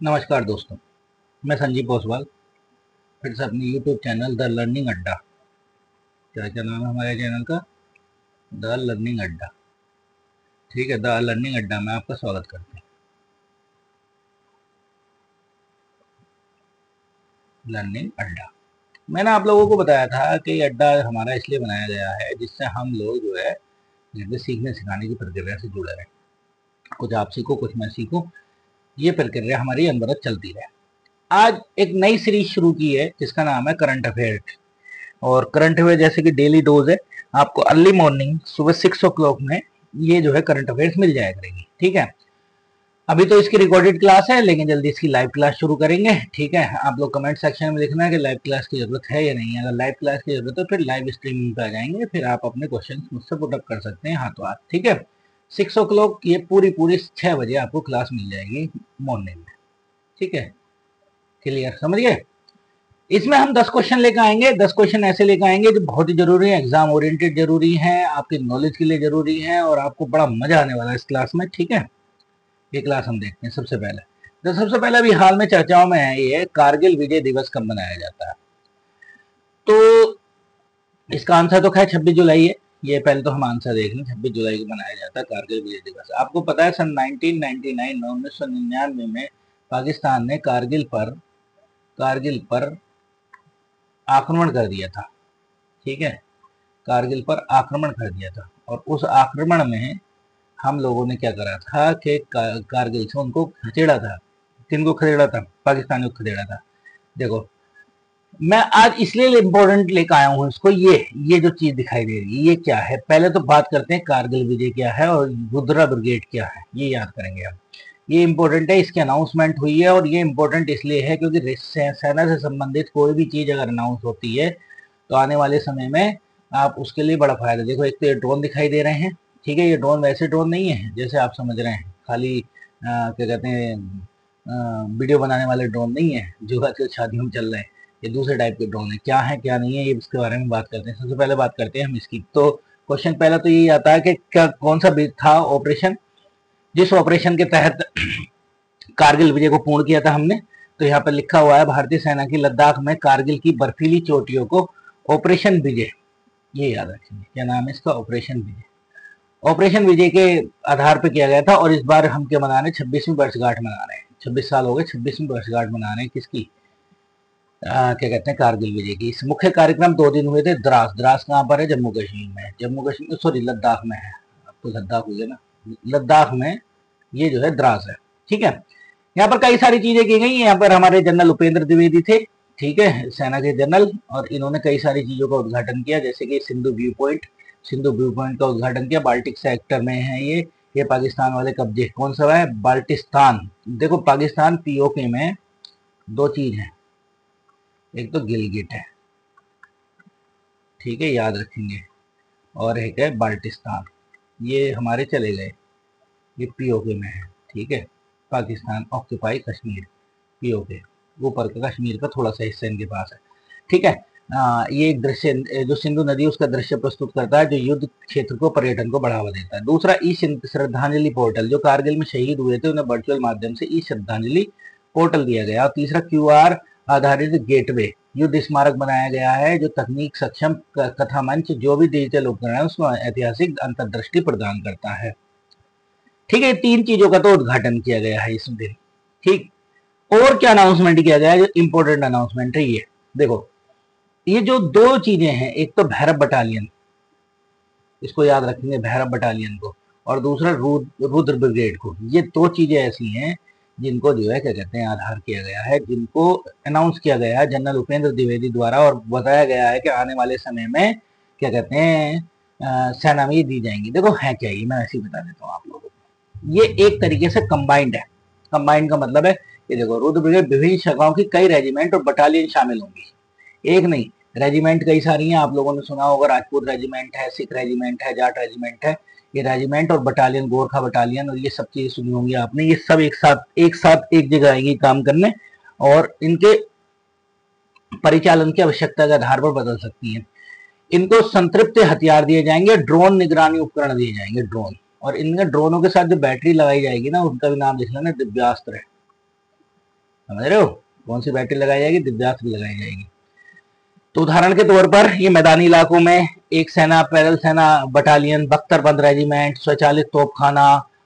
नमस्कार दोस्तों, मैं संजीव ओसवाल फिर से अपने YouTube चैनल द लर्निंग अड्डा। क्या क्या नाम है हमारे चैनल का? द लर्निंग अड्डा। ठीक है, द लर्निंग अड्डा में आपका स्वागत करते हैं। लर्निंग अड्डा, मैंने आप लोगों को बताया था कि ये अड्डा हमारा इसलिए बनाया गया है जिससे हम लोग जो है जिससे सीखने सिखाने की प्रक्रिया से जुड़े रहें। कुछ आप सीखो, कुछ मैं सीखूं, ये प्रक्रिया हमारी अनवरत चलती रहे। आज एक नई सीरीज शुरू की है जिसका नाम है करंट अफेयर। और करंट अफेयर जैसे कि डेली डोज है, आपको अर्ली मॉर्निंग सुबह 6 o'clock में ये जो है करंट अफेयर्स मिल जाया करेगी। ठीक है, अभी तो इसकी रिकॉर्डेड क्लास है लेकिन जल्दी इसकी लाइव क्लास शुरू करेंगे। ठीक है, आप लोग कमेंट सेक्शन में लिखना है कि लाइव क्लास की जरूरत है या नहीं है। अगर लाइव क्लास की जरूरत है फिर लाइव स्ट्रीमिंग पे आ जाएंगे, फिर आप अपने क्वेश्चन मुझसे पुटअप कर सकते हैं हाथों हाथ। ठीक है, 6 o'clock ये पूरी 6 बजे आपको क्लास मिल जाएगी मॉर्निंग में। ठीक है, क्लियर, समझ गए? इसमें हम 10 क्वेश्चन लेकर आएंगे। 10 क्वेश्चन ऐसे लेकर आएंगे जो बहुत ही जरूरी है, एग्जाम ओरिएंटेड जरूरी है, आपकी नॉलेज के लिए जरूरी है और आपको बड़ा मजा आने वाला है इस क्लास में। ठीक है, ये क्लास हम देखते हैं। सबसे पहले अभी हाल में चर्चाओं में है ये कारगिल विजय दिवस कब मनाया जाता है। तो इसका आंसर तो खैर 26 जुलाई है। ये पहले तो हम आंसर देख लें। 26 जुलाई को मनाया जाता है कारगिल विजय दिवस। आपको पता है सन 1999 में पाकिस्तान ने कारगिल पर आक्रमण कर दिया था। ठीक है, कारगिल पर आक्रमण कर दिया था और उस आक्रमण में हम लोगों ने क्या करा था कि कारगिल से उनको खदेड़ा था। किनको खदेड़ा था? पाकिस्तानियों को खदेड़ा था। देखो, मैं आज इसलिए इम्पोर्टेंट लेकर आया हूँ इसको। ये जो चीज दिखाई दे रही है ये क्या है? पहले तो बात करते हैं कारगिल विजय क्या है और रुद्रा ब्रिगेड क्या है, ये याद करेंगे हम। ये इम्पोर्टेंट है, इसकी अनाउंसमेंट हुई है और ये इम्पोर्टेंट इसलिए है क्योंकि सेना से संबंधित कोई भी चीज अगर अनाउंस होती है तो आने वाले समय में आप उसके लिए बड़ा फायदा। देखो, एक तो ये ड्रोन दिखाई दे रहे हैं। ठीक है, ये ड्रोन वैसे ड्रोन नहीं है जैसे आप समझ रहे हैं, खाली क्या कहते हैं वीडियो बनाने वाले ड्रोन नहीं है जो आजकल शादियों में चल रहे हैं। ये दूसरे टाइप के ड्रोन है। क्या है क्या नहीं है ये इसके बारे में बात करते हैं। सबसे पहले बात करते हैं हम इसकी। तो क्वेश्चन पहला तो यही आता है कि क्या कौन सा था ऑपरेशन जिस ऑपरेशन के तहत कारगिल विजय को पूर्ण किया था हमने। तो यहाँ पर लिखा हुआ है भारतीय सेना की लद्दाख में कारगिल की बर्फीली चोटियों को ऑपरेशन विजय, ये याद रखेंगे। क्या नाम है इसका? ऑपरेशन विजय। ऑपरेशन विजय के आधार पर किया गया था और इस बार हम क्या मना रहे हैं? 26वीं वर्षगांठ मना रहे हैं। 26 साल हो गए, 26वीं वर्षगांठ मना रहे हैं किसकी? क्या कहते हैं कारगिल विजय की। इस मुख्य कार्यक्रम 2 दिन हुए थे। द्रास कहाँ पर है? जम्मू कश्मीर में। जम्मू कश्मीर सॉरी लद्दाख में है। अब तो लद्दाख हो गया ना, लद्दाख में ये जो है द्रास है। ठीक है, यहाँ पर कई सारी चीजें की गई। यहाँ पर हमारे जनरल उपेंद्र द्विवेदी थे, ठीक है, सेना के जनरल, और इन्होंने कई सारी चीजों का उद्घाटन किया जैसे कि सिंधु व्यू पॉइंट का उद्घाटन किया। बाल्टिक सेक्टर में है ये पाकिस्तान वाले कब्जे। कौन सा है? बाल्टिस्तान। देखो, पाकिस्तान पीओके में दो चीज है, एक तो गिलगिट है, ठीक है, याद रखेंगे, और एक है बाल्टिस्तान। ये हमारे चले गए, ये पीओके में है। ठीक है, पाकिस्तान ऑक्यूपाई कश्मीर, पीओके, ऊपर का कश्मीर का थोड़ा सा हिस्सा इनके पास है। ठीक है, ये एक दृश्य जो सिंधु नदी उसका दृश्य प्रस्तुत करता है जो युद्ध क्षेत्र को पर्यटन को बढ़ावा देता है। दूसरा ई श्रद्धांजलि पोर्टल, जो कारगिल में शहीद हुए थे उन्हें वर्चुअल माध्यम से ई श्रद्धांजलि पोर्टल दिया गया। और तीसरा क्यूआर आधारित गेटवे युद्ध स्मारक बनाया गया है जो तकनीक सक्षम कथा मंच जो भी डिजिटल उपकरण है उसको ऐतिहासिक अंतर्दृष्टि प्रदान करता है। ठीक है, 3 चीजों का तो उद्घाटन किया गया है इस दिन। ठीक, और क्या अनाउंसमेंट किया गया है जो इंपॉर्टेंट अनाउंसमेंट है ये देखो। ये जो 2 चीजें हैं, एक तो भैरव बटालियन, इसको याद रखेंगे, भैरव बटालियन को, और दूसरा रुद्र ब्रिगेड को। ये 2 चीजें ऐसी हैं जिनको जो है क्या कहते हैं आधार किया गया है, जिनको अनाउंस किया गया है जनरल उपेंद्र द्विवेदी द्वारा, और बताया गया है कि आने वाले समय में क्या कहते हैं सेना में दी जाएंगी। देखो है क्या, ये मैं ऐसे ही बता देता हूँ आप लोगों को। ये एक तरीके से कंबाइंड है। कंबाइंड का मतलब है ये देखो, रुद्र ब्रिगेड विभिन्न शाखाओं की कई रेजिमेंट और बटालियन शामिल होंगी, एक नहीं, रेजिमेंट कई सारी हैं। आप लोगों ने सुना होगा राजपूत रेजिमेंट है, सिख रेजिमेंट है, जाट रेजिमेंट है। ये रेजिमेंट और बटालियन, गोरखा बटालियन, और ये सब चीजें सुनी होंगी आपने। ये सब एक साथ एक जगह आएंगी काम करने, और इनके परिचालन की आवश्यकता के आधार पर बदल सकती हैं। इनको संतृप्त हथियार दिए जाएंगे, ड्रोन निगरानी उपकरण दिए जाएंगे, ड्रोन, और इनके ड्रोनों के साथ जो बैटरी लगाई जाएगी ना उनका भी नाम लिख लेना, दिव्यास्त्र है। समझ रहे हो? कौन सी बैटरी लगाई जाएगी? दिव्यास्त्र लगाई जाएगी। तो उदाहरण के तौर पर ये मैदानी इलाकों में एक सेना, पैदल सेना बटालियन, बख्तरबंद रेजिमेंट, स्वचालित तोपखाना,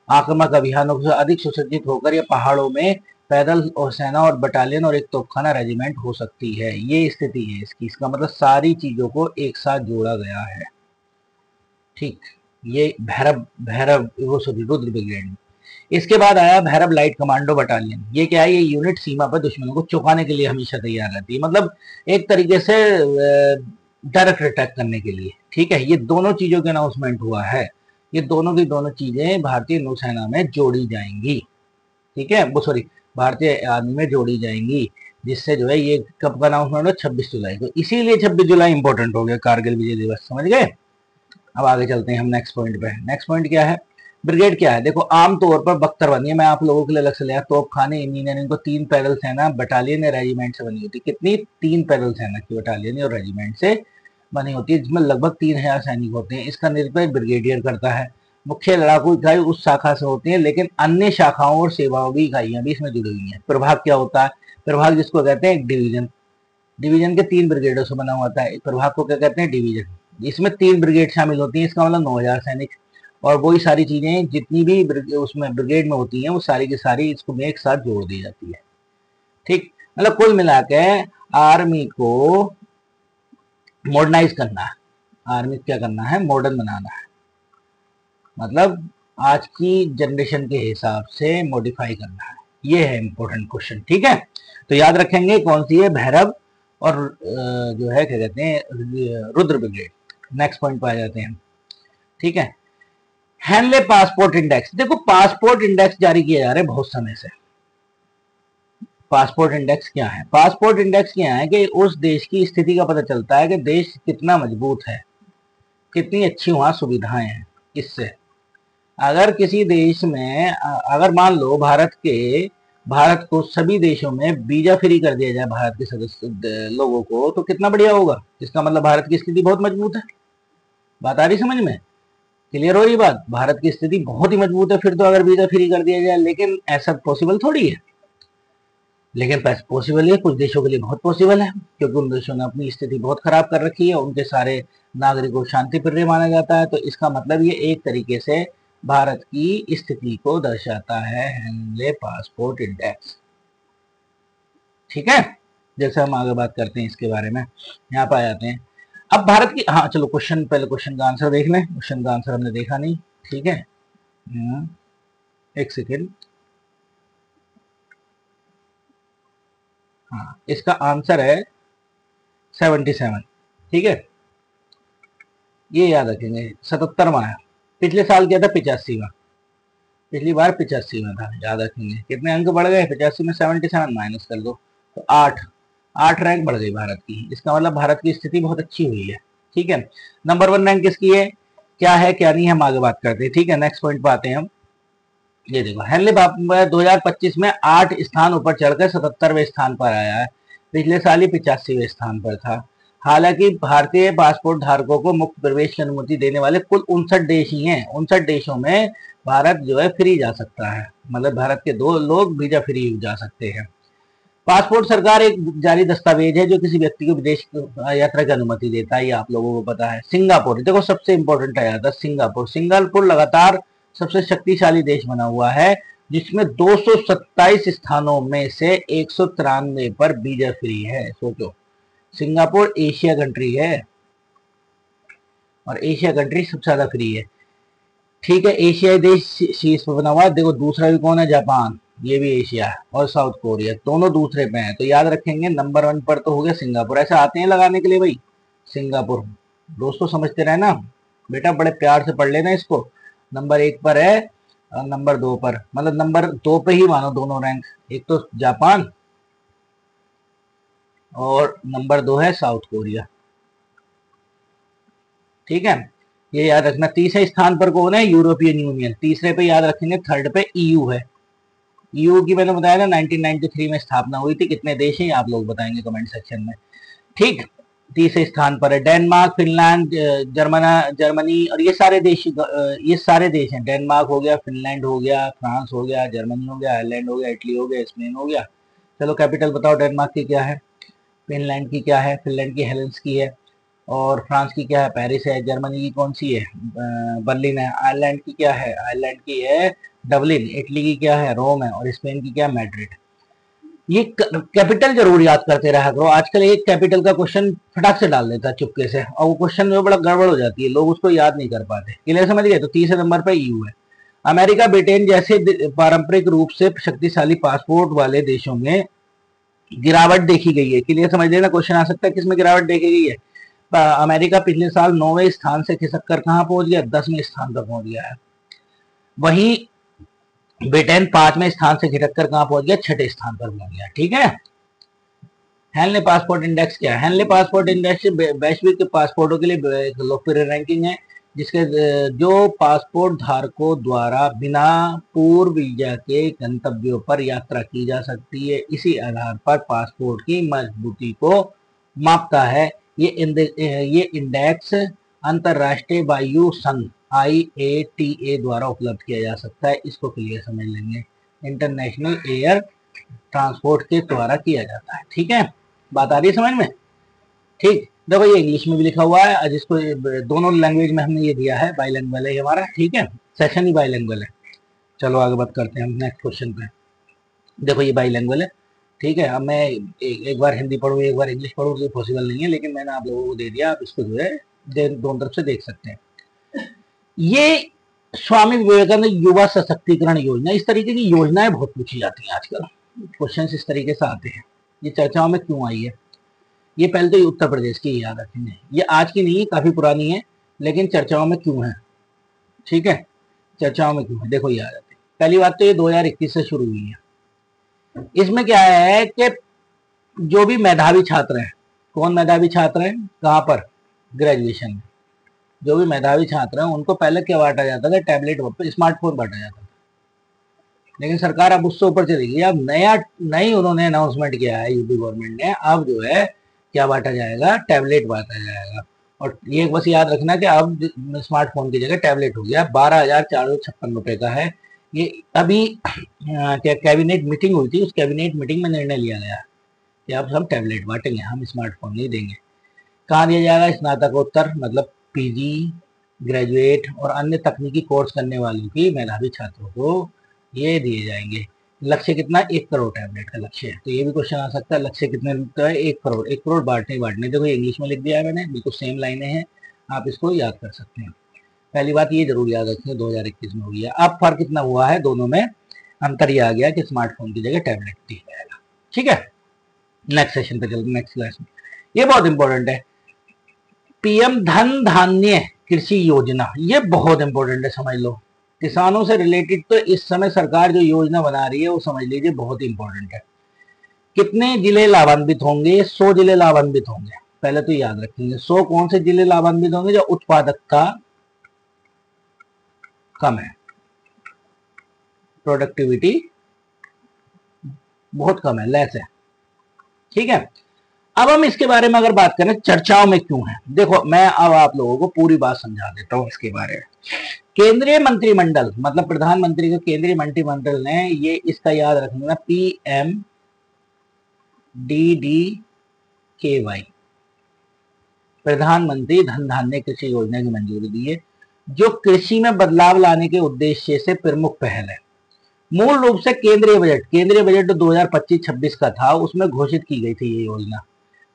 आक्रामक अभियानों से अधिक सुसज्जित होकर ये पहाड़ों में पैदल और सेना और बटालियन और एक तोपखाना रेजिमेंट हो सकती है। ये स्थिति है इसकी। इसका मतलब सारी चीजों को एक साथ जोड़ा गया है। ठीक, ये भैरव भैरव वो सॉरी रुद्र ब्रिगेड। इसके बाद आया भैरव लाइट कमांडो बटालियन। ये क्या है? ये यूनिट सीमा पर दुश्मनों को चौंकाने के लिए हमेशा तैयार रहती है, मतलब एक तरीके से डायरेक्ट अटैक करने के लिए। ठीक है, ये दोनों चीजों के अनाउंसमेंट हुआ है। ये दोनों की दोनों चीजें भारतीय नौसेना में जोड़ी जाएंगी। ठीक है, वो सॉरी भारतीय आर्मी में जोड़ी जाएंगी, जिससे जो है ये कब का अनाउंसमेंट हो? 26 जुलाई को। इसीलिए 26 जुलाई इंपॉर्टेंट हो गया, कारगिल विजय दिवस। समझ गए? अब आगे चलते हैं हम नेक्स्ट पॉइंट पे। नेक्स्ट पॉइंट क्या है? ब्रिगेड क्या है? देखो, आमतौर पर बख्तरबंदी है, मैं आप लोगों के लिए अलग से लिया, तोपखाने, इंजीनियरिंग को 3 पैदल सेना बटालियन या रेजिमेंट से बनी होती है। कितनी? 3 पैदल सेना की बटालियन और रेजिमेंट से बनी होती है, जिसमें लगभग 3000 सैनिक होते हैं। इसका नेतृत्व ब्रिगेडियर करता है। मुख्य लड़ाकू इकाई उस शाखा से होती है, लेकिन अन्य शाखाओं और सेवाओं की इकाइयां भी इसमें जुड़ी हुई हैं। प्रभाग क्या होता है? प्रभाग जिसको कहते हैं एक डिवीजन। डिवीजन के 3 ब्रिगेडों से बना होता है। प्रभाग को क्या कहते हैं? डिवीजन। इसमें 3 ब्रिगेड शामिल होती हैं। इसका मतलब 9000 सैनिक, और वही सारी चीजें जितनी भी उसमें ब्रिगेड में होती हैं वो सारी की सारी इसको में एक साथ जोड़ दी जाती है। ठीक, मतलब कुल मिला के आर्मी को मॉडर्नाइज करना है। आर्मी क्या करना है? मॉडर्न बनाना है, मतलब आज की जनरेशन के हिसाब से मॉडिफाई करना है। ये है इंपॉर्टेंट क्वेश्चन। ठीक है, तो याद रखेंगे कौन सी है? भैरव और जो है क्या कहते हैं रुद्र ब्रिगेड। नेक्स्ट पॉइंट पर आ जाते हैं। ठीक है, हैनले पासपोर्ट इंडेक्स। देखो, पासपोर्ट इंडेक्स जारी किए जा रहे हैं बहुत समय से। पासपोर्ट इंडेक्स क्या है? पासपोर्ट इंडेक्स क्या है कि उस देश की स्थिति का पता चलता है कि देश कितना मजबूत है, कितनी अच्छी वहां सुविधाएं हैं। इससे अगर किसी देश में अगर मान लो भारत को सभी देशों में वीजा फ्री कर दिया जाए भारत के सदस्य लोगों को, तो कितना बढ़िया होगा। इसका मतलब भारत की स्थिति बहुत मजबूत है। बात आ रही समझ में? क्लियर हो रही बात? भारत की स्थिति बहुत ही मजबूत है फिर तो, अगर वीजा फ्री कर दिया जाए। लेकिन ऐसा पॉसिबल थोड़ी है। लेकिन पॉसिबल है, कुछ देशों के लिए बहुत पॉसिबल है, क्योंकि उन देशों ने अपनी स्थिति बहुत खराब कर रखी है। उनके सारे नागरिकों को शांति प्रिय माना जाता है। तो इसका मतलब ये एक तरीके से भारत की स्थिति को दर्शाता है हैनले पासपोर्ट इंडेक्स। ठीक है, जैसे हम आगे बात करते हैं इसके बारे में, यहाँ पर आ जाते हैं। अब भारत की, हाँ चलो क्वेश्चन, पहले क्वेश्चन का आंसर देख लें। क्वेश्चन का आंसर हमने देखा नहीं। ठीक है, एक सेकेंड। हाँ, इसका आंसर है 77। ठीक है, ये याद रखेंगे। 77वां है। पिछले साल क्या था? 85वां। पिछली बार 85वां था, याद रखेंगे। कितने अंक बढ़ गए? 85 में 77 माइनस कर दो तो 8 रैंक बढ़ गई भारत की। इसका मतलब भारत की स्थिति बहुत अच्छी हुई है। ठीक है, नंबर 1 रैंक किसकी है? क्या है क्या नहीं, हम आगे बात करते हैं। ठीक है, नेक्स्ट पॉइंट पे आते हैं हम। ये देखो, हैनले 2025 में 8 स्थान ऊपर चढ़कर 77वें स्थान पर आया है। पिछले साल ही 85वें स्थान पर था। हालांकि भारतीय पासपोर्ट धारकों को मुक्त प्रवेश की अनुमति देने वाले कुल 59 देश ही हैं। 59 देशों में भारत जो है फ्री जा सकता है, मतलब भारत के 2 लोग वीजा फ्री जा सकते हैं। पासपोर्ट सरकार एक जारी दस्तावेज है जो किसी व्यक्ति को विदेश यात्रा की अनुमति देता है। ये आप लोगों को पता है। सिंगापुर, देखो सबसे इंपॉर्टेंट आ जाता है सिंगापुर। सिंगापुर लगातार सबसे शक्तिशाली देश बना हुआ है, जिसमें 227 स्थानों में से 193 पर वीजा फ्री है। सोचो, सिंगापुर एशिया कंट्री है, और एशिया कंट्री सबसे ज्यादा फ्री है। ठीक है, एशियाई देश शीर्ष पर बना हुआ है। देखो दूसरा भी कौन है? जापान, ये भी एशिया है। और साउथ कोरिया, दोनों दूसरे पे हैं। तो याद रखेंगे नंबर 1 पर तो हो गया सिंगापुर। ऐसे आते हैं लगाने के लिए भाई, सिंगापुर। दोस्तों समझते रहे ना बेटा, बड़े प्यार से पढ़ लेना इसको। नंबर 1 पर है और नंबर 2 पर, मतलब नंबर 2 पे ही मानो दोनों रैंक। एक तो जापान और नंबर 2 है साउथ कोरिया। ठीक है, ये याद रखना। तीसरे स्थान पर कौन है? European union. तीसरे पे याद रखेंगे। थर्ड पे ईयू है। ईयू की मैंने बताया ना 1993 में स्थापना हुई थी। कितने देश हैं आप लोग बताएंगे कमेंट सेक्शन में। ठीक, तीसरे स्थान पर है डेनमार्क, फिनलैंड, जर्मनी, और ये सारे देश हैं। डेनमार्क हो गया, फिनलैंड हो गया, फ्रांस हो गया, जर्मनी हो गया, आयरलैंड हो गया, इटली हो गया, स्पेन हो गया। चलो कैपिटल बताओ, डेनमार्क की क्या है, फिनलैंड की क्या है, फिनलैंड की हेलेंस की है, और फ्रांस की क्या है, पेरिस है, जर्मनी की कौन सी है, बर्लिन है, आयरलैंड की क्या है, आयरलैंड की है डबलिन, इटली की क्या है, रोम है, और स्पेन की क्या है, मैड्रिड। ये कैपिटल जरूर याद करते रहा करो। आजकल एक कैपिटल का क्वेश्चन फटाक से डाल देता है चुपके से, और वो क्वेश्चन में बड़ा गड़बड़ हो जाती है, लोग उसको याद नहीं कर पाते। क्लियर समझ गए? तो तीसरे नंबर पर ईयू है। अमेरिका, ब्रिटेन जैसे पारंपरिक रूप से शक्तिशाली पासपोर्ट वाले देशों में गिरावट देखी गई है। क्लियर समझ लेना, क्वेश्चन आ सकता है किसमें गिरावट देखी गई है। अमेरिका पिछले साल 9वें स्थान से खिसक कर कहां पहुंच गया, 10वें स्थान पर पहुंच गया है। वहीं ब्रिटेन 5वें स्थान से खिसक कर कहां पहुंच गया, 6ठे स्थान पर पहुंच गया। ठीक है। हेनले पासपोर्ट इंडेक्स क्या है? हेनले पासपोर्ट इंडेक्स वैश्विक पासपोर्टों के लिए लोकप्रिय रैंकिंग है, जिसके जो पासपोर्ट धारकों द्वारा बिना पूर्व वीजा के गंतव्यों पर यात्रा की जा सकती है। इसी आधार पर पासपोर्ट की मजबूती को मापता है। ये इंडेक्स अंतरराष्ट्रीय वायु संघ IATA द्वारा उपलब्ध किया जा सकता है। इसको क्लियर समझ लेंगे, इंटरनेशनल एयर ट्रांसपोर्ट के द्वारा किया जाता है। ठीक है, बात आ रही है समझ में? ठीक, देखो ये इंग्लिश में भी लिखा हुआ है, जिसको दोनों लैंग्वेज में हमने ये दिया है, बाइलिंगुअल है हमारा। ठीक है, सेशन ही बाइलिंगुअल है। चलो आगे बात करते हैं हम नेक्स्ट क्वेश्चन पे। देखो ये बाइलिंगुअल है। ठीक है, अब मैं एक बार हिंदी पढ़ूँ एक बार इंग्लिश पढ़ूँ तो पॉसिबल नहीं है, लेकिन मैंने आप लोगों को दे दिया, आप इसको जो है दोनों तरफ से देख सकते हैं। ये स्वामी विवेकानंद युवा सशक्तिकरण योजना, इस तरीके की योजनाएं बहुत पूछी जाती हैं आजकल, क्वेश्चन इस तरीके से आते हैं। ये चर्चाओं में क्यों आई है? ये पहले तो उत्तर प्रदेश की याद रखेंगे, ये आज की नहीं है, काफी पुरानी है, लेकिन चर्चाओं में क्यों है? ठीक है, चर्चाओं में क्यों है, देखो ये आ जाती है। पहली बात तो ये 2021 से शुरू हुई है। इसमें क्या है कि जो भी मेधावी छात्र हैं, कौन मेधावी छात्र हैं, कहां पर, ग्रेजुएशन में, जो भी मेधावी छात्र हैं उनको पहले क्या बांटा जाता था, टैबलेट पर स्मार्टफोन बांटा जाता था। लेकिन सरकार अब उससे ऊपर चली गई, अब नई उन्होंने अनाउंसमेंट किया है यूपी गवर्नमेंट ने, अब जो है क्या बांटा जाएगा, टैबलेट बांटा जाएगा। और ये बस याद रखना कि अब स्मार्टफोन की जगह टैबलेट हो गया। 12,456 रुपए का है ये। अभी क्या कैबिनेट मीटिंग हुई थी, उस कैबिनेट मीटिंग में निर्णय लिया गया कि अब हम टैबलेट बांटेंगे, हम स्मार्टफोन नहीं देंगे। कहाँ दिया जाएगा, स्नातकोत्तर मतलब PG, ग्रेजुएट और अन्य तकनीकी कोर्स करने वालों की मेधावी छात्रों को ये दिए जाएंगे। लक्ष्य कितना, 1 करोड़ टैबलेट का लक्ष्य है। तो ये भी क्वेश्चन आ सकता है, लक्ष्य कितने का है, 1 करोड़। 1 करोड़ बांटने देखो ये इंग्लिश में लिख दिया है मैंने, बिल्कुल सेम लाइनें हैं, आप इसको याद कर सकते हैं। पहली बात ये जरूर याद रखें, 2021 में हुई है। अब फर्क कितना हुआ है दोनों में, अंतर ये आ गया कि स्मार्टफोन की जगह टैबलेट दिया जाएगा। ठीक है, नेक्स्ट सेशन पे चलते, नेक्स्ट क्लास में। ये बहुत इंपॉर्टेंट है, PM धन धान्य कृषि योजना, ये बहुत इंपॉर्टेंट है, समझ लो। किसानों से रिलेटेड तो इस समय सरकार जो योजना बना रही है वो समझ लीजिए बहुत इंपॉर्टेंट है। कितने जिले लाभान्वित होंगे, 100 जिले लाभान्वित होंगे। पहले तो याद रखेंगे 100 कौन से जिले लाभान्वित होंगे, जो उत्पादकता कम है, प्रोडक्टिविटी बहुत कम है, लेस है। ठीक है, अब हम इसके बारे में अगर बात करें चर्चाओं में क्यों है, देखो मैं अब आप लोगों को पूरी बात समझा देता हूं इसके बारे में। केंद्रीय मंत्रिमंडल मतलब प्रधानमंत्री का केंद्रीय मंत्रिमंडल ने ये इसका याद रखना, PMDDKY प्रधानमंत्री धन धान्य कृषि योजना की मंजूरी दी है, जो कृषि में बदलाव लाने के उद्देश्य से प्रमुख पहल है। मूल रूप से केंद्रीय बजट 2025-26 का था, उसमें घोषित की गई थी ये योजना।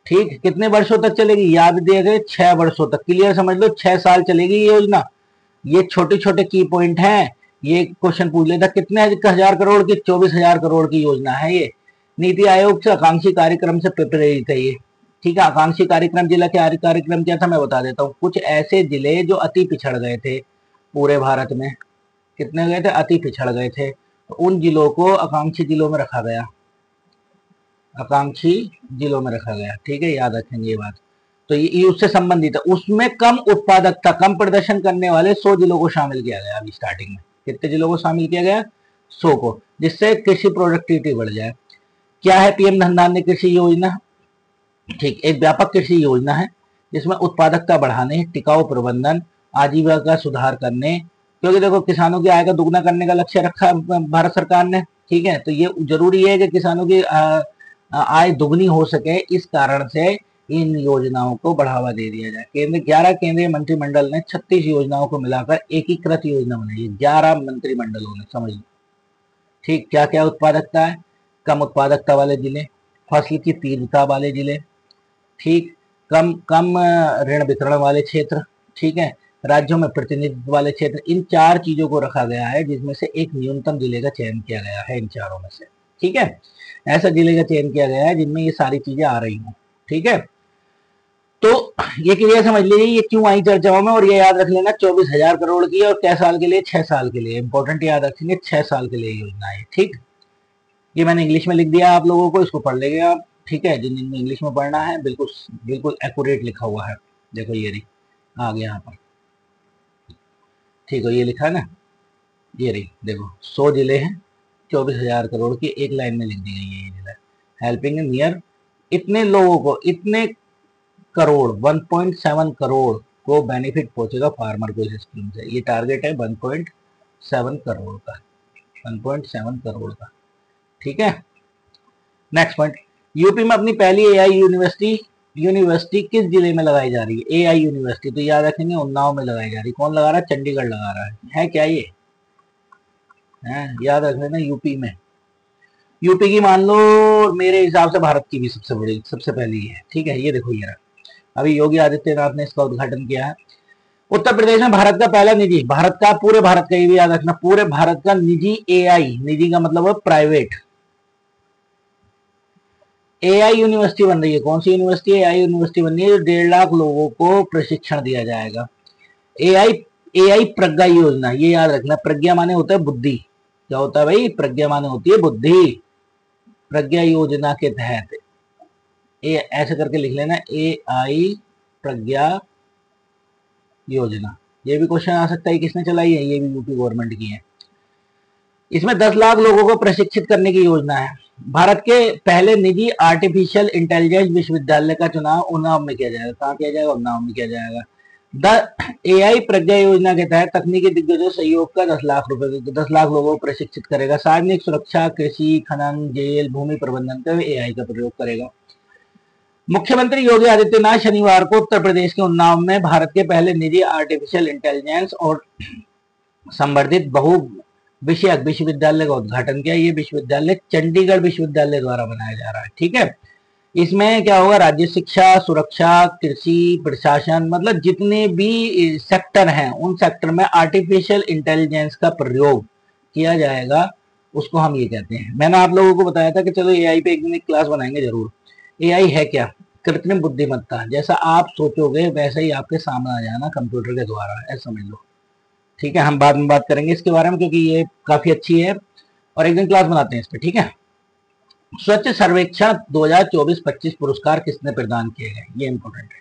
ठीक, कितने वर्षों तक चलेगी, याद दिए गए 6 वर्षों तक। क्लियर समझ लो, 6 साल चलेगी ये योजना। ये छोटे छोटे की पॉइंट हैं, ये क्वेश्चन पूछ लेता कितने हजार करोड़ की, 24,000 करोड़ की योजना है ये। नीति आयोग से आकांक्षी कार्यक्रम से प्रेरित है ये। ठीक है, आकांक्षी कार्यक्रम, जिला के कार्यक्रम क्या था मैं बता देता हूँ। कुछ ऐसे जिले जो अति पिछड़ गए थे पूरे भारत में, कितने गए थे, अति पिछड़ गए थे, तो उन जिलों को आकांक्षी जिलों में रखा गया, आकांक्षी जिलों में रखा गया। ठीक है, याद रखेंगे ये बात। तो ये उससे संबंधित है, उसमें कम उत्पादकता, कम प्रदर्शन करने वाले 100 जिलों को शामिल किया गया। अभी स्टार्टिंग में कितने जिलों को शामिल किया गया, 100 को, जिससे कृषि प्रोडक्टिविटी बढ़ जाए। क्या है PM धन धान्य कृषि योजना? ठीक, एक व्यापक कृषि योजना है जिसमें उत्पादकता बढ़ाने, टिकाऊ प्रबंधन, आजीविका सुधार करने, क्योंकि देखो किसानों की आय का दुगना करने का लक्ष्य रखा भारत सरकार ने। ठीक है, तो ये जरूरी है कि किसानों की आय दोगुनी हो सके, इस कारण से इन योजनाओं को बढ़ावा दे दिया जाए। 11 केंद्रीय मंत्रिमंडल ने 36 योजनाओं को मिलाकर एकीकृत योजना बनाई है। 11 मंत्रिमंडलों ने, समझ लो। ठीक, क्या क्या उत्पादकता है? कम उत्पादकता वाले जिले, फसल की तीव्रता वाले जिले, ठीक, कम कम ऋण वितरण वाले क्षेत्र, ठीक है, राज्यों में प्रतिनिधित्व वाले क्षेत्र, इन 4 चीजों को रखा गया है, जिसमें से एक न्यूनतम जिले का चयन किया गया है इन चारों में से। ठीक है, ऐसा जिले का चयन किया गया है जिनमें ये सारी चीजें आ रही हों। ठीक है, तो ये क्लियर समझ लीजिए ये क्यों आई चर्चाओं में, और ये याद रख लेना 24,000 करोड़ की, और क्या साल के लिए? 6 साल के लिए। इंपॉर्टेंट याद रखेंगे, 6 साल के लिए योजना है। ठीक, ये मैंने इंग्लिश में लिख दिया आप लोगों को, इसको पढ़ लेंगे आप। ठीक है, जिन जिन इंग्लिश में पढ़ना है, बिल्कुल बिल्कुल एक्यूरेट लिखा हुआ है। देखो ये रही, आ गया यहाँ पर। ठीक है, ये लिखा है ना, ये रही, देखो 100 जिले हैं, 24,000 करोड़ की एक लाइन में लिख दी गई है ये जिला। हेल्पिंग नियर इतने लोगों को, इतने करोड़, 1.7 करोड़ को बेनिफिट पहुंचेगा फार्मर को इस स्कीम से। ये टारगेट है 1.7 करोड़ का, 1.7 करोड़ का। ठीक है, नेक्स्ट पॉइंट, यूपी में अपनी पहली एआई यूनिवर्सिटी किस जिले में लगाई जा रही है? एआई यूनिवर्सिटी तो याद रखेंगे उन्नाव में लगाई जा रही है। कौन लगा रहा है? चंडीगढ़ लगा रहा है क्या ये? है, याद रख लेना, यूपी में। यूपी की मान लो मेरे हिसाब से भारत की भी सबसे बड़ी, सबसे पहली है। ठीक है, ये देखो ये रहा, अभी योगी आदित्यनाथ ने इसका उद्घाटन किया है। उत्तर प्रदेश में भारत का पहला निजी, भारत का, पूरे भारत का, ये भी याद रखना, पूरे भारत का निजी एआई, निजी का मतलब है प्राइवेट, एआई यूनिवर्सिटी बन रही है। कौन सी यूनिवर्सिटी? एआई यूनिवर्सिटी बन रही है, 1.5 लाख लोगों को प्रशिक्षण दिया जाएगा। एआई एआई प्रज्ञा योजना, ये याद रखना, प्रज्ञा माने होता है बुद्धि। क्या होता है भाई? प्रज्ञा माने होती है बुद्धि। प्रज्ञा योजना के तहत ऐसे करके लिख लेना, एआई प्रज्ञा योजना। ये भी क्वेश्चन आ सकता है, किसने चलाई है? ये भी यूपी गवर्नमेंट की है। इसमें 10 लाख लोगों को प्रशिक्षित करने की योजना है। भारत के पहले निजी आर्टिफिशियल इंटेलिजेंस विश्वविद्यालय का चुनाव उन्नाव में किया जाएगा। कहाँ किया जाएगा? उन्नाव में किया जाएगा। एआई प्रज्ञा योजना के तहत तकनीकी दिग्गजों सहयोग का 10 लाख रुपए, 10 लाख लोगों को प्रशिक्षित करेगा। सार्वजनिक सुरक्षा, कृषि, खनन, जेल, भूमि प्रबंधन का एआई का प्रयोग करेगा। मुख्यमंत्री योगी आदित्यनाथ शनिवार को उत्तर प्रदेश के उन्नाव में भारत के पहले निजी आर्टिफिशियल इंटेलिजेंस और संवर्धित बहु विषयक विश्वविद्यालय का उद्घाटन किया। ये विश्वविद्यालय चंडीगढ़ विश्वविद्यालय द्वारा बनाया जा रहा है। ठीक है, इसमें क्या होगा? राज्य शिक्षा, सुरक्षा, कृषि, प्रशासन, मतलब जितने भी सेक्टर हैं उन सेक्टर में आर्टिफिशियल इंटेलिजेंस का प्रयोग किया जाएगा, उसको हम ये कहते हैं। मैंने आप लोगों को बताया था कि चलो एआई पे एक दिन एक क्लास बनाएंगे जरूर। एआई है क्या? कृत्रिम बुद्धिमत्ता। जैसा आप सोचोगे वैसा ही आपके सामने आ जाना कंप्यूटर के द्वारा, ऐसा समझ लो। ठीक है, हम बाद में बात करेंगे इसके बारे में, क्योंकि ये काफी अच्छी है और एक दिन क्लास बनाते हैं इस पे। ठीक है, स्वच्छ सर्वेक्षण 2024-25 पुरस्कार किसने प्रदान किए गए? ये इंपॉर्टेंट है।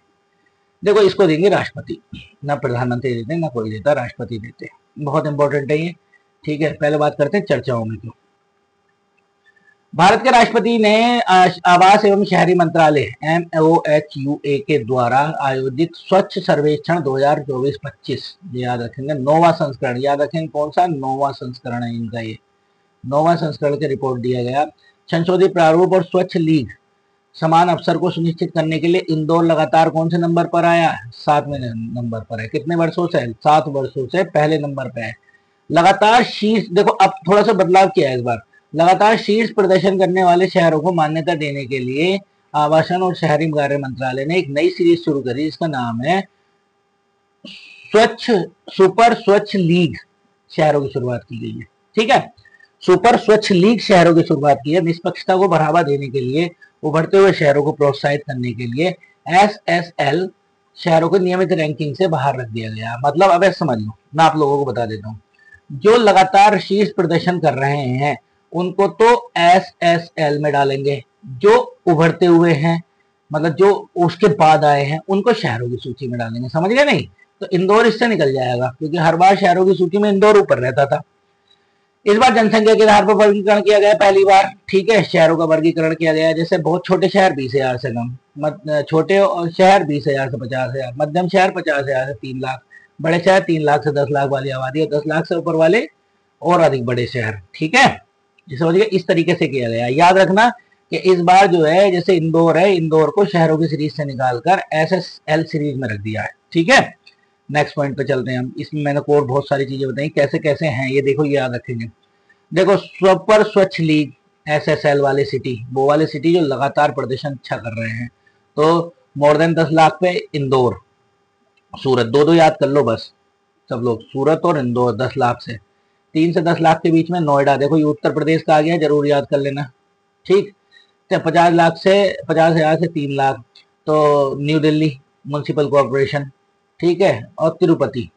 देखो, इसको देंगे राष्ट्रपति, ना प्रधानमंत्री देते, ना कोई देता, राष्ट्रपति देते। बहुत इंपॉर्टेंट है ये। ठीक है, पहले बात करते हैं चर्चाओं में क्यों। भारत के राष्ट्रपति ने आवास एवं शहरी मंत्रालय MOHUA के द्वारा आयोजित स्वच्छ सर्वेक्षण 2024-25, याद रखेंगे 9वां संस्करण, याद रखेंगे कौन सा? 9वां संस्करण है इनका। ये 9वां संस्करण की रिपोर्ट दिया गया। संशोधित प्रारूप और स्वच्छ लीग समान अवसर को सुनिश्चित करने के लिए इंदौर लगातार कौन से नंबर पर आया? 7वें नंबर पर है। कितने वर्षों से? 7 वर्षों से पहले नंबर पे है। लगातार शीर्ष, देखो अब थोड़ा सा बदलाव किया है इस बार, लगातार शीर्ष प्रदर्शन करने वाले शहरों को मान्यता देने के लिए आवासन और शहरी कार्य मंत्रालय ने एक नई सीरीज शुरू करी, जिसका नाम है सुपर स्वच्छ लीग शहरों की शुरुआत की गई है। ठीक है, सुपर स्वच्छ लीग शहरों की शुरुआत की है। निष्पक्षता को बढ़ावा देने के लिए, उभरते हुए शहरों को प्रोत्साहित करने के लिए SSL शहरों को नियमित रैंकिंग से बाहर रख दिया गया। मतलब अब ऐसे समझ लो, मैं आप लोगों को बता देता हूँ, जो लगातार शीर्ष प्रदर्शन कर रहे हैं उनको तो SSL में डालेंगे, जो उभरते हुए हैं मतलब जो उसके बाद आए हैं उनको शहरों की सूची में डालेंगे। समझ गए नहीं? तो इंदौर इससे निकल जाएगा, क्योंकि हर बार शहरों की सूची में इंदौर ऊपर रहता था। इस बार जनसंख्या के आधार पर वर्गीकरण किया गया पहली बार। ठीक है, शहरों का वर्गीकरण किया गया, जैसे बहुत छोटे शहर 20,000 से कम, छोटे शहर 20,000 से 50,000, मध्यम शहर 50,000 से 3 लाख, बड़े शहर 3 लाख से 10 लाख वाली आबादी है, 10 लाख से ऊपर वाले और अधिक बड़े शहर। ठीक है, समझिए इस तरीके से किया गया। याद रखना कि इस बार जो है जैसे इंदौर है, इंदौर को शहरों की सीरीज से निकालकर SSL सीरीज में रख दिया है। ठीक है, नेक्स्ट पॉइंट पे चलते हैं हम। इसमें मैंने और बहुत सारी चीजें बताई कैसे कैसे हैं ये, देखो ये याद रखेंगे। देखो सुपर स्वच्छ लीग SSL वाले सिटी, वो वाले सिटी जो लगातार प्रदर्शन अच्छा कर रहे हैं, तो मोर देन 10 लाख पे इंदौर, सूरत, दो दो याद कर लो बस सब लोग, सूरत और इंदौर 10 लाख से। 3 से 10 लाख के बीच में नोएडा, देखो ये उत्तर प्रदेश का आ गया, जरूर याद कर लेना। ठीक, तो 50 लाख से 50,000 से 3 लाख तो न्यू दिल्ली म्यूनसिपल कॉरपोरेशन। ठीक है, और तिरुपति।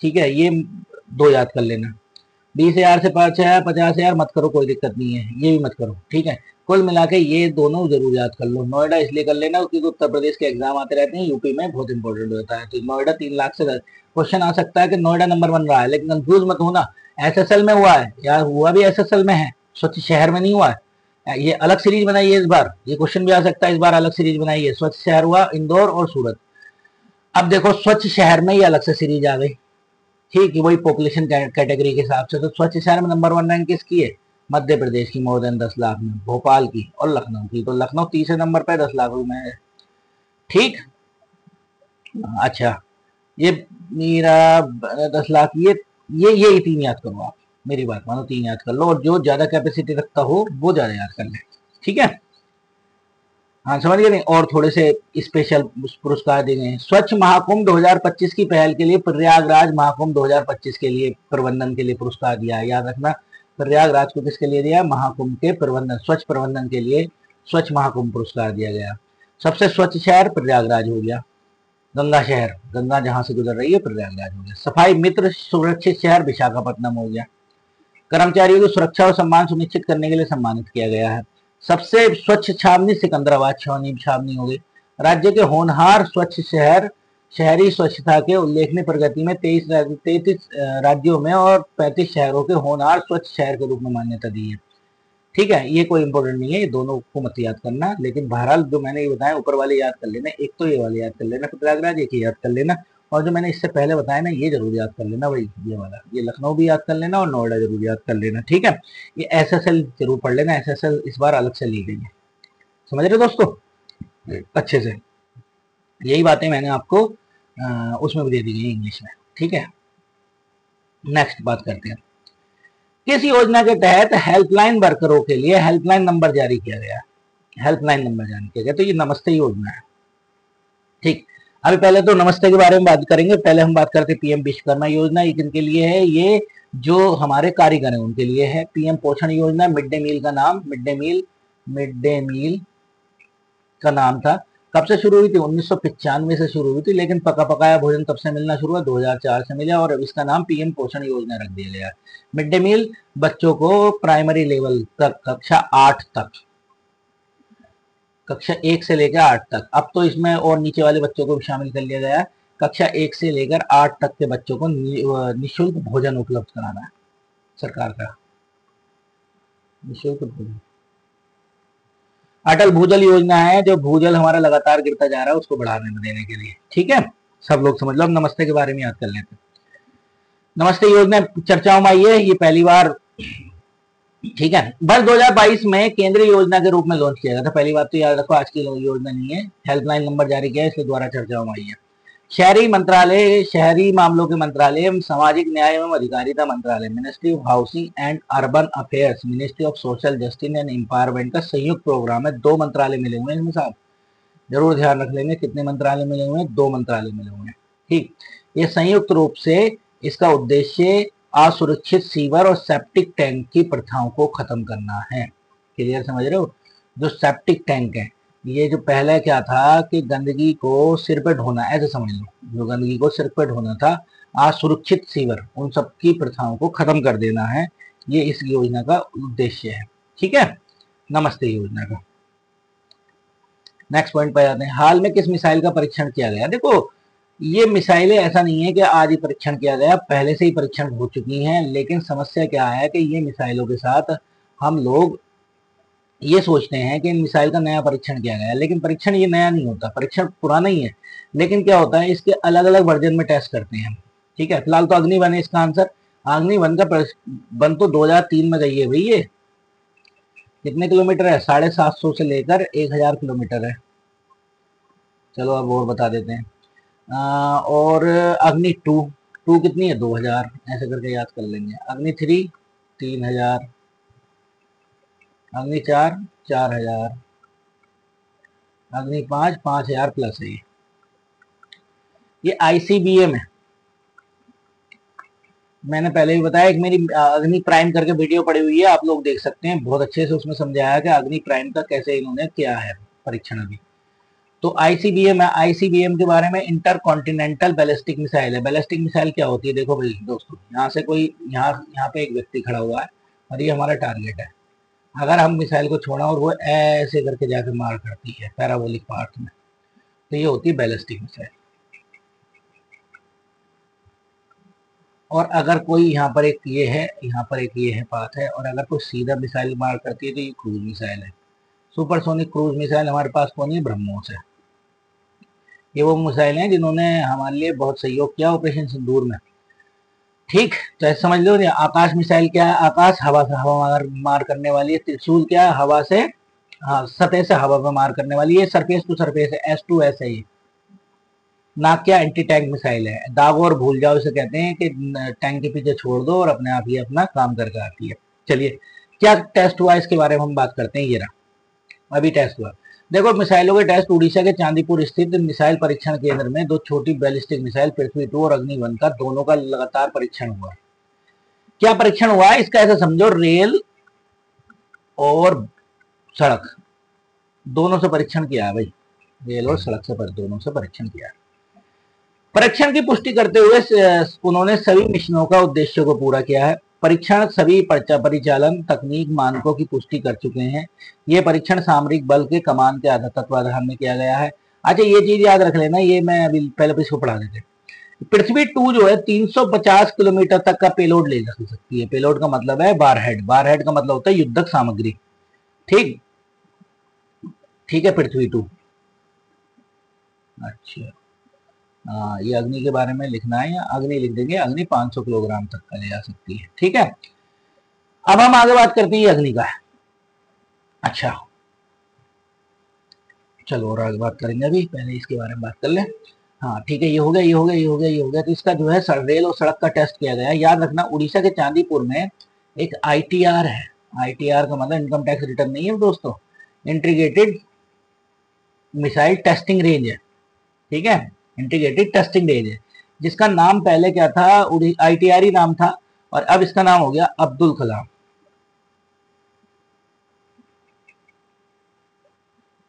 ठीक है, ये दो याद कर लेना। 20,000 से 5,000, 50,000 मत करो, कोई दिक्कत नहीं है, ये भी मत करो। ठीक है, कुल मिला के ये दोनों जरूर याद कर लो। नोएडा इसलिए कर लेना क्योंकि उत्तर प्रदेश के एग्जाम आते रहते हैं, यूपी में बहुत इंपॉर्टेंट होता है, तो नोएडा 3 लाख से क्वेश्चन आ सकता है कि नोएडा नंबर 1 रहा है, लेकिन कंफ्यूज मत होना, SSL में हुआ है या हुआ भी SSL में है, स्वच्छ शहर में नहीं हुआ है। ये अलग सीरीज बनाई है इस बार, ये क्वेश्चन भी आ सकता है, इस बार अलग सीरीज बनाई है। स्वच्छ शहर हुआ इंदौर और सूरत। अब देखो स्वच्छ शहर में ही अलग से सीरीज आ गई। ठीक है, वही पॉपुलेशन कैटेगरी के हिसाब से, तो स्वच्छ शहर में नंबर 1 रैंक किसकी है? मध्य प्रदेश की, मोर देन 10 लाख में, भोपाल की और लखनऊ की, तो लखनऊ तीसरे नंबर पे 10 लाख में है। ठीक, अच्छा, ये मेरा 10 लाख, ये तीन याद करो आप, मेरी बात मानो, 3 याद कर लो, और जो ज्यादा कैपेसिटी रखता हो वो ज्यादा याद कर ले। ठीक है, हाँ समझ गए नहीं? और थोड़े से स्पेशल पुरस्कार दिए गए हैं। स्वच्छ महाकुंभ 2025 की पहल के लिए प्रयागराज महाकुंभ 2025 के लिए प्रबंधन के लिए पुरस्कार दिया है, याद रखना। प्रयागराज को किसके लिए दिया? महाकुंभ के प्रबंधन, स्वच्छ प्रबंधन के लिए स्वच्छ महाकुंभ पुरस्कार दिया गया। सबसे स्वच्छ शहर प्रयागराज हो गया, गंगा शहर, गंगा जहां से गुजर रही है प्रयागराज हो गया। सफाई मित्र सुरक्षित शहर विशाखापट्टनम हो गया। कर्मचारियों की सुरक्षा और सम्मान सुनिश्चित करने के लिए सम्मानित किया गया है। सबसे स्वच्छ छावनी सिकंदराबाद छावनी हो गई। राज्य के होनहार स्वच्छ शहर, शहरी स्वच्छता के उल्लेखनीय प्रगति में 33 राज्यों में और 35 शहरों के होनहार स्वच्छ शहर के रूप में मान्यता दी है। ठीक है, ये कोई इंपॉर्टेंट नहीं है, ये दोनों को मत याद करना, लेकिन बहरहाल जो मैंने ये बताया ऊपर वाले याद कर लेना, एक तो ये वाले याद कर लेना प्रयागराज, एक ही याद कर लेना, और जो मैंने इससे पहले बताया ना ये जरूर याद कर लेना, वही ये वाला, ये लखनऊ भी याद कर लेना और नोएडा जरूर याद कर लेना। ठीक है, ये SSL जरूर पढ़ लेना, SSL इस बार अलग से ली गई है, समझ रहे दोस्तों अच्छे से? यही बातें मैंने आपको उसमें भी दे दी गई इंग्लिश में। ठीक है, नेक्स्ट बात करते हैं। किस योजना के तहत हेल्पलाइन वर्करों के लिए हेल्पलाइन नंबर जारी किया गया? हेल्पलाइन नंबर जारी किया गया, तो ये नमस्ते योजना है। ठीक, अभी पहले तो नमस्ते के बारे में बात करेंगे, पहले हम बात करते हैं PM विश्वकर्मा योजना। ये किनके लिए है? ये जो हमारे कारीगर हैं उनके लिए है। PM पोषण योजना, मिड डे मील का नाम, मिड डे मील का नाम था। कब से शुरू हुई थी? 1995 से शुरू हुई थी, लेकिन पका पकाया भोजन तब से मिलना शुरू हुआ, 2004 से मिला, और इसका नाम PM पोषण योजना रख दिया गया। मिड डे मील बच्चों को प्राइमरी लेवल तक, कक्षा 8 तक, कक्षा 1 से लेकर 8 तक, अब तो इसमें और नीचे वाले बच्चों को भी शामिल कर लिया गया है। कक्षा 1 से लेकर 8 तक के बच्चों को निःशुल्क भोजन उपलब्ध कराना है सरकार का, निःशुल्क भोजन। अटल भूजल योजना है, जो भूजल हमारा लगातार गिरता जा रहा है उसको बढ़ाने में देने के लिए। ठीक है, सब लोग समझ लो। अब नमस्ते के बारे में याद कर लेते हैं। नमस्ते योजना चर्चाओं में आई है, ये पहली बार, ठीक है, वर्ष 2022 में केंद्रीय योजना के रूप में लॉन्च किया गया था। पहली बात तो याद रखो, आज की योजना नहीं है, हेल्पलाइन नंबर जारी किया है, इसके द्वारा चर्चाओं में आई है। शहरी मंत्रालय, शहरी मामलों के मंत्रालय एवं सामाजिक न्याय एवं अधिकारिता मंत्रालय, ministry of housing and urban affairs, ministry of social justice and empowerment का संयुक्त प्रोग्राम है। 2 मंत्रालय मिले हुए हैं इसमें साहब, जरूर ध्यान रख लेंगे, कितने मंत्रालय मिले हुए हैं? 2 मंत्रालय मिले हुए हैं। ठीक, ये संयुक्त रूप से इसका उद्देश्य असुरक्षित सीवर और सेप्टिक टैंक की प्रथाओं को खत्म करना है। क्लियर, समझ रहे हो? जो सेप्टिक टैंक है, ये जो पहले क्या था कि गंदगी को सिर पे ढोना, ऐसे समझ लो, जो गंदगी को सिर पे ढोना था, असुरक्षित सीवर, उन सब की प्रथाओं को खत्म कर देना है, ये इस योजना का उद्देश्य है। ठीक है, नमस्ते योजना का। नेक्स्ट पॉइंट पर आते हैं। हाल में किस मिसाइल का परीक्षण किया गया? देखो, ये मिसाइलें ऐसा नहीं है कि आज ही परीक्षण किया गया, पहले से ही परीक्षण हो चुकी हैं, लेकिन समस्या क्या है कि ये मिसाइलों के साथ हम लोग ये सोचते हैं कि इन मिसाइल का नया परीक्षण किया गया है, लेकिन परीक्षण ये नया नहीं होता, परीक्षण पुराना ही है, लेकिन क्या होता है इसके अलग अलग वर्जन में टेस्ट करते हैं। ठीक है, फिलहाल तो अग्निवन है इसका आंसर। अग्निवन का बन तो 2003 में गई है भाई, कितने किलोमीटर है? 750 से लेकर 1000 किलोमीटर है। चलो अब और बता देते हैं। और अग्नि टू, टू कितनी है? 2000, ऐसे करके याद कर लेंगे। अग्नि थ्री 3000, अग्नि चार 4000, अग्नि पाँच 5000 प्लस है। ये आईसीबीएम है। मैंने पहले भी बताया, एक मेरी अग्नि प्राइम करके वीडियो पड़ी हुई है, आप लोग देख सकते हैं। बहुत अच्छे से उसमें समझाया कि अग्नि प्राइम का कैसे इन्होंने किया है परीक्षण अभी। तो आईसीबीएम है। आईसीबीएम के बारे में, इंटर कॉन्टिनेंटल बैलिस्टिक मिसाइल है। बैलिस्टिक मिसाइल क्या होती है? देखो भाई दोस्तों, यहाँ से कोई यहाँ पे एक व्यक्ति खड़ा हुआ है और ये हमारा टारगेट है। अगर हम मिसाइल को छोड़ा और वो ऐसे करके जाकर मार करती है पैराबोलिक पार्ट में, तो ये होती है बैलिस्टिक मिसाइल। और अगर कोई यहाँ पर एक ये है, यहाँ पर एक ये है पाथ है, और अगर कोई सीधा मिसाइल मार करती है तो ये क्रूज मिसाइल है। सुपरसोनिक क्रूज मिसाइल हमारे पास कौन है? ब्रह्मोस है। ये वो मिसाइल हैं जिन्होंने हमारे लिए बहुत सहयोग किया ऑपरेशन सिंदूर में। ठीक, तो ऐसे समझ लो। आकाश मिसाइल क्या है? आकाश हवा से हवा मार करने वाली है। त्रिशूल क्या है? हवा से, हाँ, सतह से हवा पर मार करने वाली है। सरफेस टू सरफेस है, S2S है ये। नाग क्या? एंटी टैंक मिसाइल है। दागो और भूल जाओ इसे कहते हैं, कि टैंक के पीछे छोड़ दो और अपने आप ही अपना काम करके आती है। चलिए, क्या टेस्ट हुआ इसके बारे में हम बात करते हैं। ये रहा, अभी टेस्ट हुआ। देखो, मिसाइलों के टेस्ट। उड़ीसा के चांदीपुर स्थित मिसाइल परीक्षण केंद्र में दो छोटी बैलिस्टिक मिसाइल पृथ्वी 2 और अग्नि 1 का, दोनों का लगातार परीक्षण हुआ। क्या परीक्षण हुआ है इसका? ऐसा समझो, रेल और सड़क दोनों से परीक्षण किया है भाई। रेल और सड़क से दोनों से परीक्षण किया है। परीक्षण की पुष्टि करते हुए उन्होंने सभी मिशनों का उद्देश्य को पूरा किया है। परीक्षण सभी परिचालन तकनीक मानकों की पुष्टि कर चुके हैं। ये परीक्षण सामरिक बल के कमान के तत्वाधान में किया गया है। अच्छा, ये चीज याद रख लेना, ये मैं अभी पहले इसको पढ़ा देते। पृथ्वी 2 जो है 350 किलोमीटर तक का पेलोड ले जा सकती है। पेलोड का मतलब है वारहेड। वारहेड का मतलब होता है युद्धक सामग्री। ठीक, ठीक है, पृथ्वी 2। अच्छा, ये अग्नि के बारे में लिखना है, या अग्नि लिख देंगे। अग्नि 500 किलोग्राम तक का ले जा सकती है। ठीक है, अब हम आगे बात करते हैं अग्नि का। अच्छा, चलो और आगे बात करेंगे। अभी पहले इसके बारे में बात कर ले। हाँ ठीक है, ये हो गया, ये हो गया, ये हो गया, ये हो गया। तो इसका जो है रेल और सड़क का टेस्ट किया गया। याद रखना, उड़ीसा के चांदीपुर में एक ITR है। ITR का मतलब इनकम टैक्स रिटर्न नहीं है दोस्तों, इंटीग्रेटेड मिसाइल टेस्टिंग रेंज है। ठीक है, इंटीग्रेटेड टेस्टिंग रेंज है, जिसका नाम पहले क्या था? ITR ही नाम था, और अब इसका नाम हो गया अब्दुल कलाम।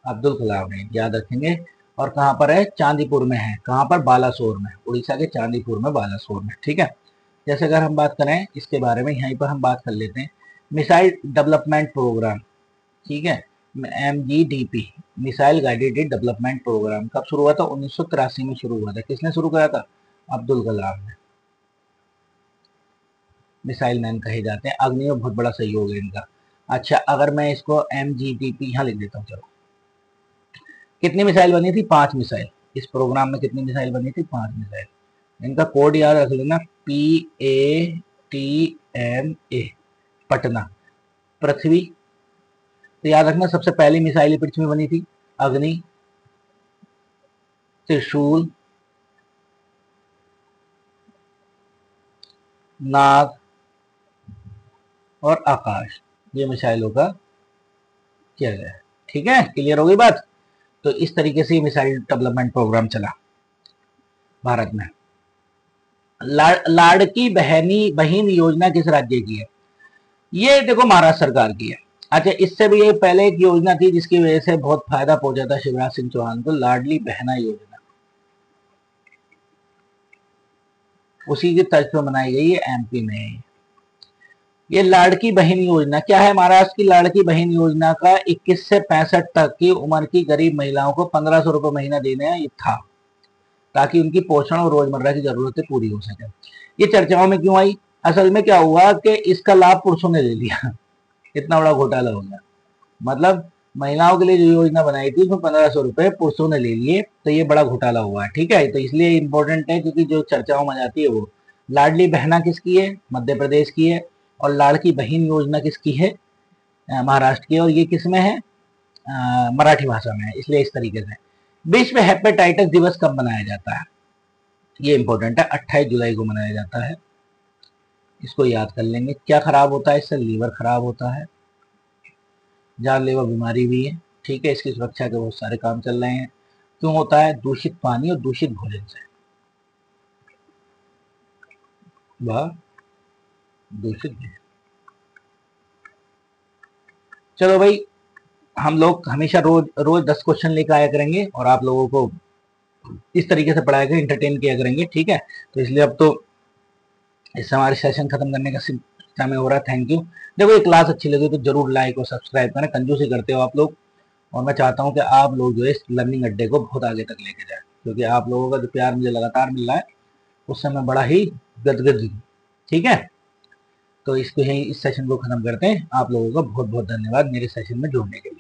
अब्दुल कलाम रेंज याद रखेंगे। और कहाँ पर है? चांदीपुर में है। कहाँ पर? बालासोर में। उड़ीसा के चांदीपुर में, बालासोर में। ठीक है, जैसे अगर हम बात करें इसके बारे में, यहीं पर हम बात कर लेते हैं। मिसाइल डेवलपमेंट प्रोग्राम, ठीक है, MGDP, missile guided development programme कब शुरू हुआ था? 1983 में शुरू हुआ था। किसने शुरू किया था? अब्दुल कलाम ने। मिसाइल मैन कहे जाते हैं। अग्नि में बहुत बड़ा सहयोग है इनका। अच्छा, अगर मैं इसको MGDP यहाँ लिख देता हूँ। चलो, कितनी मिसाइल बनी थी? 5 मिसाइल। इस प्रोग्राम में कितनी मिसाइल बनी थी? 5 मिसाइल। इनका कोड याद रख लेना, PATMA, पटना। पृथ्वी, तो याद रखना, सबसे पहली मिसाइल पृथ्वी में बनी थी। अग्नि, त्रिशूल, नाग और आकाश, ये मिसाइलों का किया गया है। ठीक है, क्लियर हो गई बात? तो इस तरीके से मिसाइल डेवलपमेंट प्रोग्राम चला भारत में। लाड़की बहन योजना किस राज्य की है? ये देखो, महाराष्ट्र सरकार की है। अच्छा, इससे भी ये पहले एक योजना थी जिसकी वजह से बहुत फायदा पहुंचा था शिवराज सिंह चौहान को, लाडली बहना योजना। उसी की तर्ज पर बनाई गई है, MP में। ये लाड़की बहन योजना क्या है? महाराष्ट्र की लाड़की बहन योजना का 21 से 65 तक की उम्र की गरीब महिलाओं को 1500 रुपए महीना देने ये था, ताकि उनकी पोषण और रोजमर्रा की जरूरतें पूरी हो सके। ये चर्चाओं में क्यों आई? असल में क्या हुआ कि इसका लाभ पुरुषों ने ले लिया। इतना बड़ा घोटाला हो गया। मतलब महिलाओं के लिए जो योजना बनाई थी उसमें 1500 रुपए पुरुषों ने ले लिए, तो ये बड़ा घोटाला हुआ है। ठीक है, तो इसलिए इंपॉर्टेंट है, क्योंकि जो चर्चाओं में जाती है वो लाडली बहना किसकी है? मध्य प्रदेश की है। और लाड़की बहन योजना किसकी है? महाराष्ट्र की, और ये किस में है, मराठी भाषा में है, इसलिए इस तरीके से। विश्व हेपेटाइटिस दिवस कब मनाया जाता है, ये इंपॉर्टेंट है, 28 जुलाई को मनाया जाता है, इसको याद कर लेंगे। क्या खराब होता है इससे, लीवर खराब होता है, जानलेवा बीमारी भी है, ठीक है, इसकी सुरक्षा के बहुत सारे काम चल रहे हैं। क्यों होता है, दूषित पानी और दूषित भोजन से, वह दूषित भोजन। चलो भाई, हम लोग हमेशा रोज रोज 10 क्वेश्चन लेकर आया करेंगे और आप लोगों को इस तरीके से पढ़ाया करेंगे, इंटरटेन किया करेंगे, ठीक है। तो इसलिए अब तो इस हमारे सेशन खत्म करने का समय हो रहा है। Thank you. देखो ये क्लास अच्छी लगी तो जरूर लाइक और सब्सक्राइब करें, कंजूसी करते हो आप लोग, और मैं चाहता हूँ कि आप लोग जो है इस लर्निंग अड्डे को बहुत आगे तक लेके जाए, क्योंकि आप लोगों का जो प्यार मुझे लगातार मिल रहा है उससे मैं बड़ा ही गदगद हूँ, ठीक है। तो इसको यही, इस सेशन को खत्म करते हैं। आप लोगों का बहुत बहुत धन्यवाद मेरे सेशन में जुड़ने के लिए।